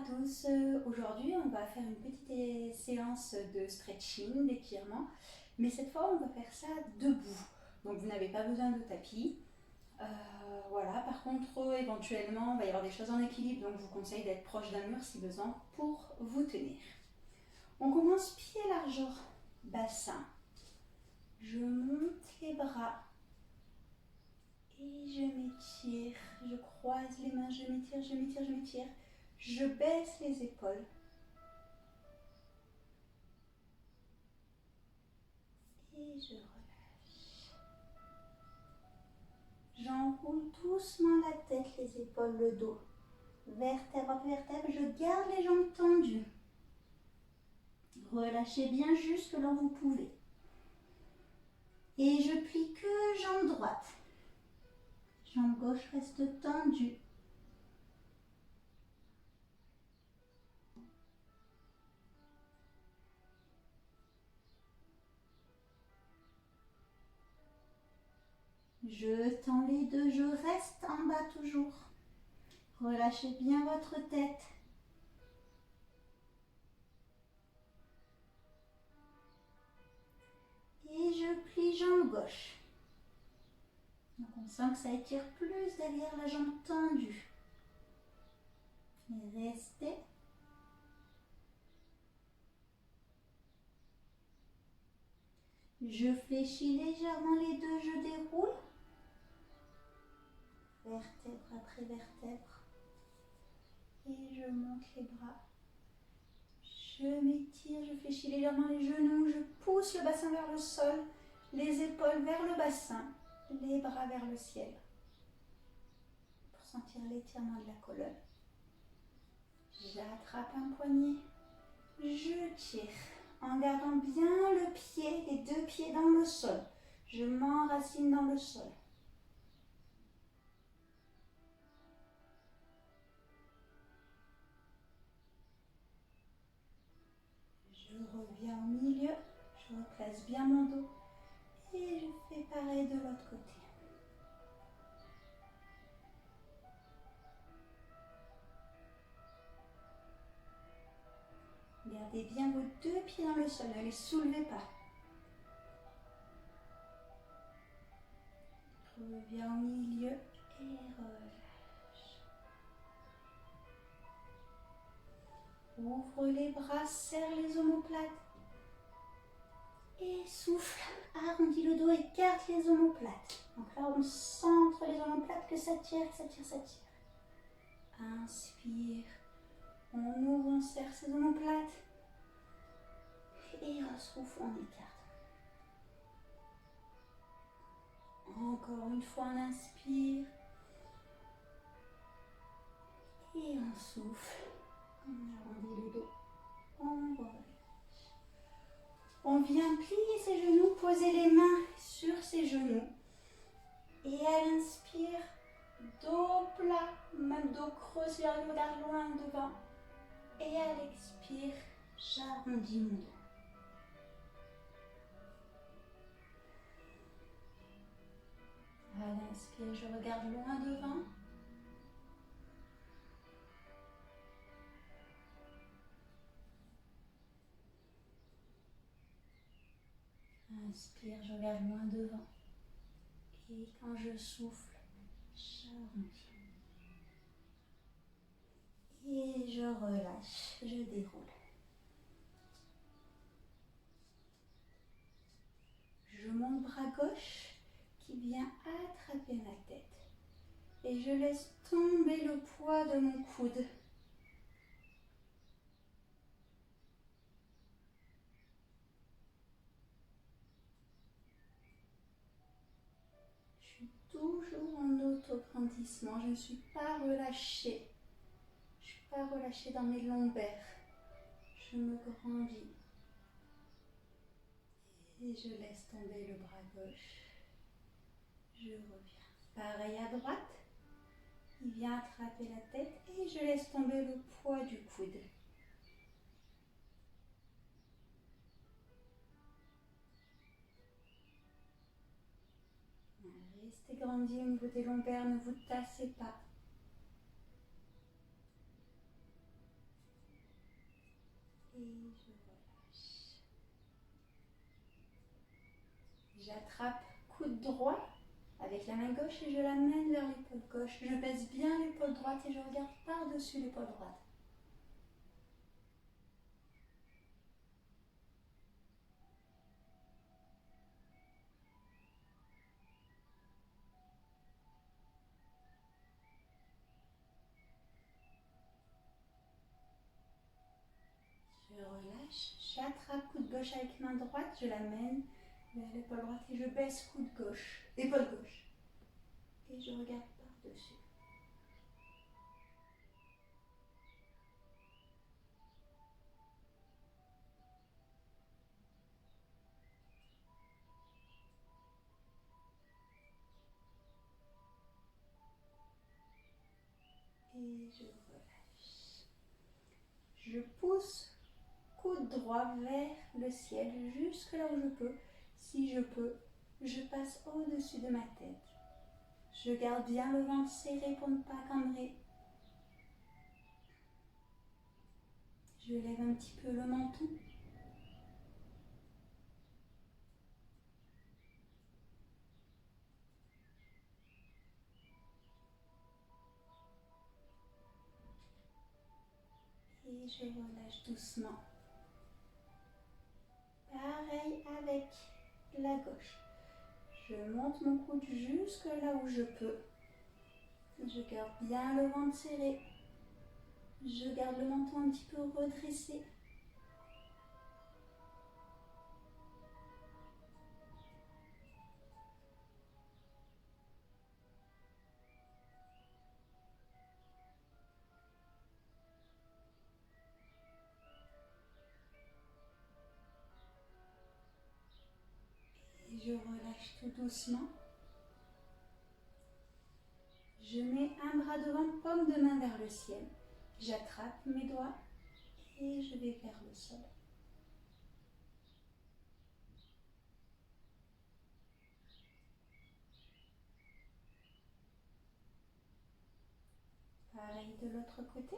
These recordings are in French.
à tous, aujourd'hui on va faire une petite séance de stretching, d'étirement, mais cette fois on va faire ça debout, donc vous n'avez pas besoin de tapis. Voilà, par contre éventuellement il va y avoir des choses en équilibre, donc je vous conseille d'être proche d'un mur si besoin pour vous tenir. On commence pied largeur bassin, je monte les bras et je m'étire, je croise les mains, je m'étire, je m'étire, je m'étire. Je baisse les épaules et je relâche. J'enroule doucement la tête, les épaules, le dos. Vertèbre après vertèbre, je garde les jambes tendues. Relâchez bien jusque là où vous pouvez. Et je plie que jambe droite. Jambe gauche reste tendue. Je tends les deux, je reste en bas toujours. Relâchez bien votre tête. Et je plie jambe gauche. Donc on sent que ça étire plus derrière la jambe tendue. Et restez. Je fléchis légèrement les deux, je déroule. Vertèbre après vertèbre. Et je monte les bras. Je m'étire, je fléchis légèrement les genoux, je pousse le bassin vers le sol, les épaules vers le bassin, les bras vers le ciel. Pour sentir l'étirement de la colonne. J'attrape un poignet, je tire en gardant bien le pied, les deux pieds dans le sol. Je m'enracine dans le sol. Je reviens au milieu, je replace bien mon dos et je fais pareil de l'autre côté. Gardez bien vos deux pieds dans le sol, ne les soulevez pas. Reviens au milieu et relâche. Ouvre les bras, serre les omoplates. Et souffle, arrondis le dos, écarte les omoplates. Donc là, on centre les omoplates, que ça tire, ça tire, ça tire. Inspire, on ouvre, on serre ses omoplates. Et on souffle, on écarte. Encore une fois, on inspire. Et on souffle. On arrondit le dos. On relâche. On vient plier ses genoux, poser les mains sur ses genoux. Et à l'inspire, dos plat, même dos creux, si je regarde loin devant. Et à l'expire, j'arrondis mon dos. À l'inspire, je regarde loin devant. Inspire, je regarde loin devant. Et quand je souffle, j'arrondis. Et je relâche, je déroule. Je monte bras gauche qui vient attraper ma tête. Et je laisse tomber le poids de mon coude. Je suis toujours en auto-grandissement. Je ne suis pas relâchée. Je ne suis pas relâchée dans mes lombaires. Je me grandis. Et je laisse tomber le bras gauche. Je reviens. Pareil à droite. Il vient attraper la tête et je laisse tomber le poids du coude. Restez grandi au niveau des lombaires, ne vous tassez pas. J'attrape coude droit avec la main gauche et je l'amène vers l'épaule gauche. Je baisse bien l'épaule droite et je regarde par-dessus l'épaule droite. Je relâche, j'attrape coude gauche avec main droite, je l'amène vers l'épaule droite et je baisse coude gauche, épaule gauche. Et je regarde par-dessus. Et je relâche. Je pousse coude droit vers le ciel, jusque là où je peux. Si je peux, je passe au-dessus de ma tête. Je garde bien le ventre serré pour ne pas cambrer. Je lève un petit peu le menton. Et je relâche doucement. Pareil avec la gauche. Je monte mon coude jusque là où je peux. Je garde bien le ventre serré. Je garde le menton un petit peu redressé. Et je relâche tout doucement. Je mets un bras devant, paume de main vers le ciel. J'attrape mes doigts et je vais vers le sol. Pareil de l'autre côté.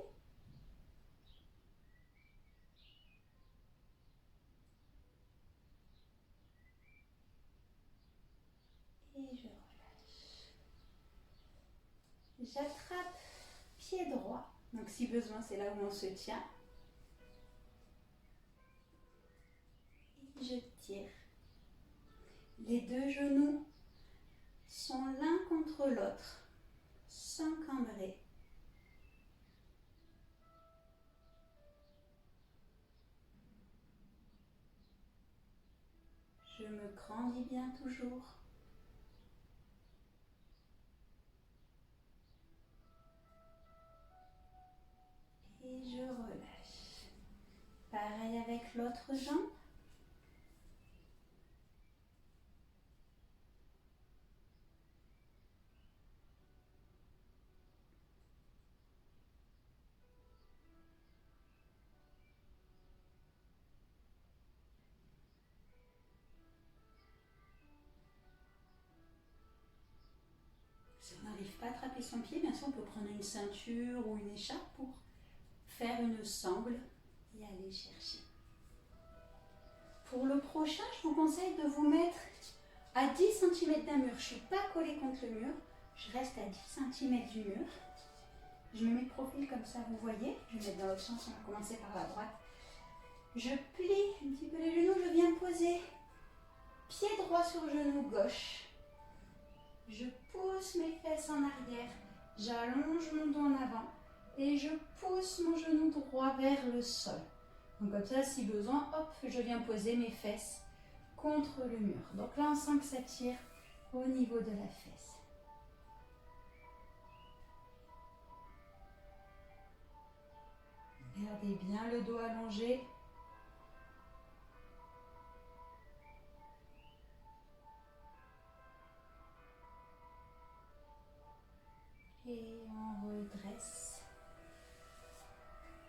Et je relâche. J'attrape pied droit. Donc si besoin, c'est là où on se tient. Et je tire. Les deux genoux sont l'un contre l'autre, sans cambrer. Je me grandis bien toujours. Et je relâche. Pareil avec l'autre jambe. Si on n'arrive pas à attraper son pied, bien sûr, on peut prendre une ceinture ou une écharpe pour faire une sangle et aller chercher. Pour le prochain, je vous conseille de vous mettre à 10 cm d'un mur. Je ne suis pas collée contre le mur, je reste à 10 cm du mur. Je me mets de profil comme ça, vous voyez. Je vais mettre dans l'autre sens, on va commencer par la droite. Je plie un petit peu les genoux, je viens poser pied droit sur genou gauche. Je pousse mes fesses en arrière, j'allonge mon dos en avant et je pousse mon genou droit vers le sol. Donc comme ça, si besoin, hop, je viens poser mes fesses contre le mur. Donc là, on sent que ça tire au niveau de la fesse. Gardez bien le dos allongé. Et on redresse.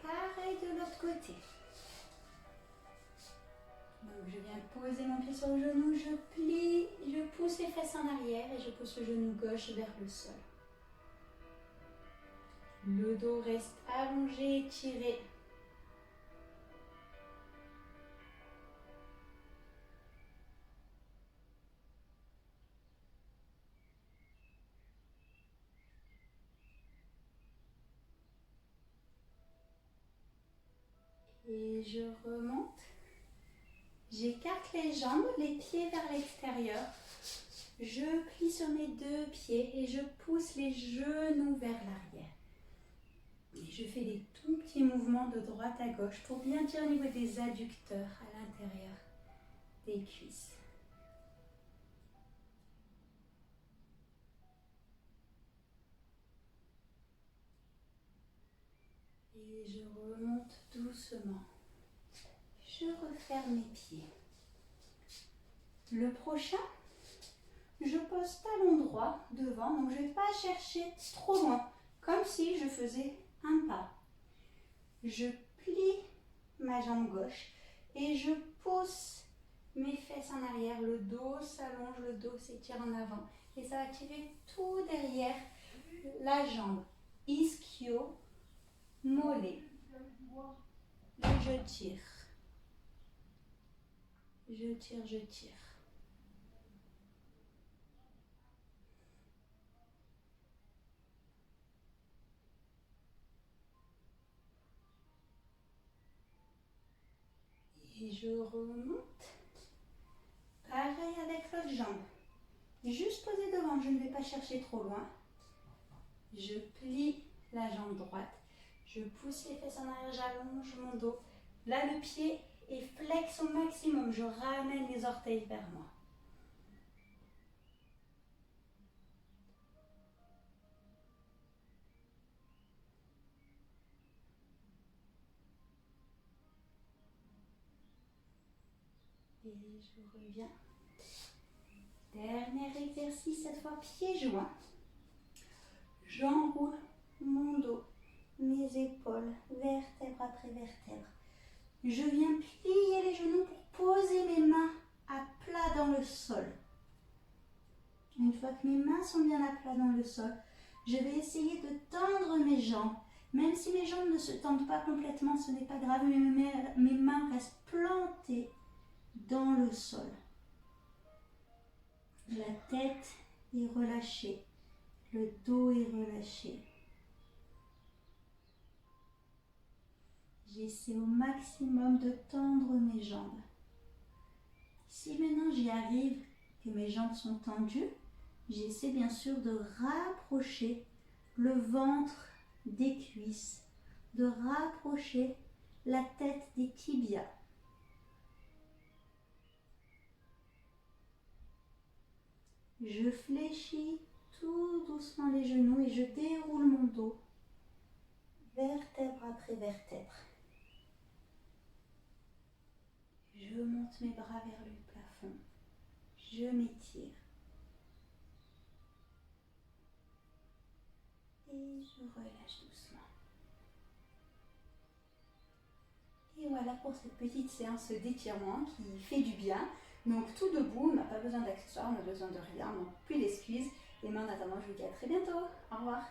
Pareil de l'autre côté. Donc je viens poser mon pied sur le genou, je plie, je pousse les fesses en arrière et je pousse le genou gauche vers le sol. Le dos reste allongé, étiré. Et je remonte. J'écarte les jambes, les pieds vers l'extérieur. Je plie sur mes deux pieds et je pousse les genoux vers l'arrière. Et je fais des tout petits mouvements de droite à gauche pour bien tirer au niveau des adducteurs à l'intérieur des cuisses. Et je remonte doucement. Je referme mes pieds. Le prochain, je pose talon droit devant, donc je ne vais pas chercher trop loin, comme si je faisais un pas. Je plie ma jambe gauche et je pousse mes fesses en arrière, le dos s'allonge, le dos s'étire en avant et ça va tirer tout derrière la jambe. Ischio, mollet. Je tire. Je tire, je tire. Et je remonte. Pareil avec l'autre jambe. Juste posée devant, je ne vais pas chercher trop loin. Je plie la jambe droite. Je pousse les fesses en arrière, j'allonge mon dos. Là, le pied est flex au maximum. Je ramène les orteils vers moi. Et je reviens. Dernier exercice, cette fois pieds joints. J'enroule mon dos, mes épaules, vertèbre après vertèbre. Je viens plier les genoux pour poser mes mains à plat dans le sol. Une fois que mes mains sont bien à plat dans le sol, je vais essayer de tendre mes jambes. Même si mes jambes ne se tendent pas complètement, ce n'est pas grave, mais mes mains restent plantées dans le sol. La tête est relâchée, le dos est relâché. J'essaie au maximum de tendre mes jambes. Si maintenant j'y arrive, que mes jambes sont tendues, j'essaie bien sûr de rapprocher le ventre des cuisses, de rapprocher la tête des tibias. Je fléchis tout doucement les genoux et je déroule mon dos, vertèbre après vertèbre. Je monte mes bras vers le plafond. Je m'étire. Et je relâche doucement. Et voilà pour cette petite séance d'étirement qui fait du bien. Donc tout debout, on n'a pas besoin d'accessoires, on n'a besoin de rien, donc plus d'excuses. Et moi en attendant, je vous dis à très bientôt. Au revoir.